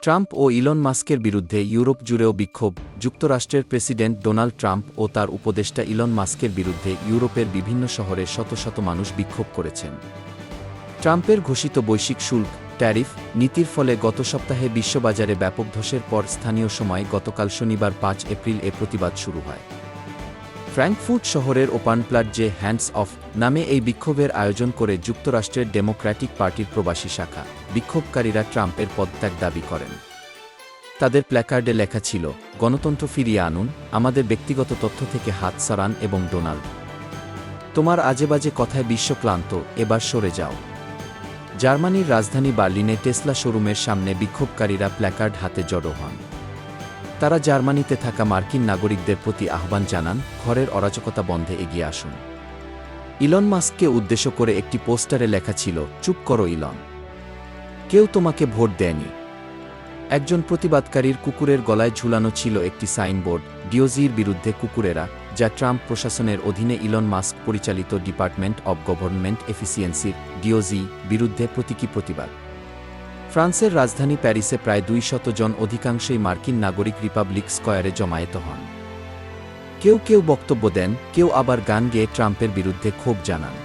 Trump ও Elon মাস্কের বিরুদ্ধে Europe জুড়েও বিক্ষোভ। যুক্তরাষ্ট্রের প্রেসিডেন্ট ডোনাল্ড ট্রাম্প ও তার উপদেষ্টা ইলন মাস্কের বিরুদ্ধে ইউরোপের বিভিন্ন শহরে শত শত মানুষ বিক্ষোভ করেছেন। ট্রাম্পের ঘোষিত বৈশ্বিক শুল্ক ট্যারিফ নীতির ফলে গত সপ্তাহে বিশ্ববাজারে ব্যাপক ধসের পর স্থানীয় সময় গতকাল শনিবার ৫ এপ্রিল এ প্রতিবাদ শুরু হয়। ফ্র্যাঙ্কফুর্ট শহরের ওপানপ্লাটজে হ্যান্ডস অফ নামে এই বিক্ষোভের আয়োজন করে যুক্তরাষ্ট্রের ডেমোক্র্যাটিক পার্টির প্রবাসী শাখা। বিক্ষোভকারীরা ট্রাম্পের পদত্যাগ দাবি করেন। তাদের প্ল্যাকার্ডে লেখা ছিল, গণতন্ত্র ফিরিয়ে আনুন, আমাদের ব্যক্তিগত তথ্য থেকে হাত সরান এবং ডোনাল্ড, তোমার আজেবাজে কথায় বিশ্ব ক্লান্ত, এবার সরে যাও। জার্মানির রাজধানী বার্লিনে টেসলা শোরুমের সামনে বিক্ষোভকারীরা প্ল্যাকার্ড হাতে জড়ো হন। তারা জার্মানিতে থাকা মার্কিন নাগরিকদের প্রতি আহ্বান জানান, ঘরের অরাজকতা বন্ধে এগিয়ে আসুন। ইলন মাস্ককে উদ্দেশ্য করে একটি পোস্টারে লেখা ছিল, চুপ করো ইলন, কেউ তোমাকে ভোট দেয়নি। একজন প্রতিবাদকারীর কুকুরের গলায় ঝুলানো ছিল একটি সাইনবোর্ড, ডিওজির বিরুদ্ধে কুকুরেরা, যা ট্রাম্প প্রশাসনের অধীনে ইলন মাস্ক পরিচালিত ডিপার্টমেন্ট অব গভর্নমেন্ট এফিসিয়েন্সির ডিওজি বিরুদ্ধে প্রতীকী প্রতিবাদ। ফ্রান্সের রাজধানী প্যারিসে প্রায় ২০০ জন, অধিকাংশই মার্কিন নাগরিক রিপাবলিক স্কয়ারে জমায়েত হন। কেউ কেউ বক্তব্য দেন, কেউ আবার গান গেয়ে ট্রাম্পের বিরুদ্ধে ক্ষোভ জানান।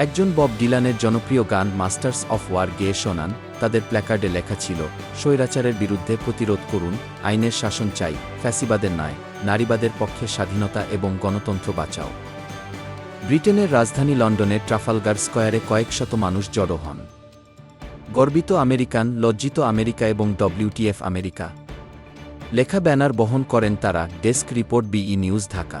একজন বব ডিলানের জনপ্রিয় গান মাস্টার্স অফ ওয়ার গেয়ে শোনান। তাদের প্ল্যাকার্ডে লেখা ছিল, স্বৈরাচারের বিরুদ্ধে প্রতিরোধ করুন, আইনের শাসন চাই, ফ্যাসিবাদের নয়, নারীবাদের পক্ষে স্বাধীনতা এবং গণতন্ত্র বাঁচাও। ব্রিটেনের রাজধানী লন্ডনের ট্রাফালগার স্কয়ারে কয়েক শত মানুষ জড়ো হন। গর্বিত আমেরিকান, লজ্জিত আমেরিকা এবং WTF আমেরিকা লেখা ব্যানার বহন করেন তারা। Desk report, BE news, Dhaka.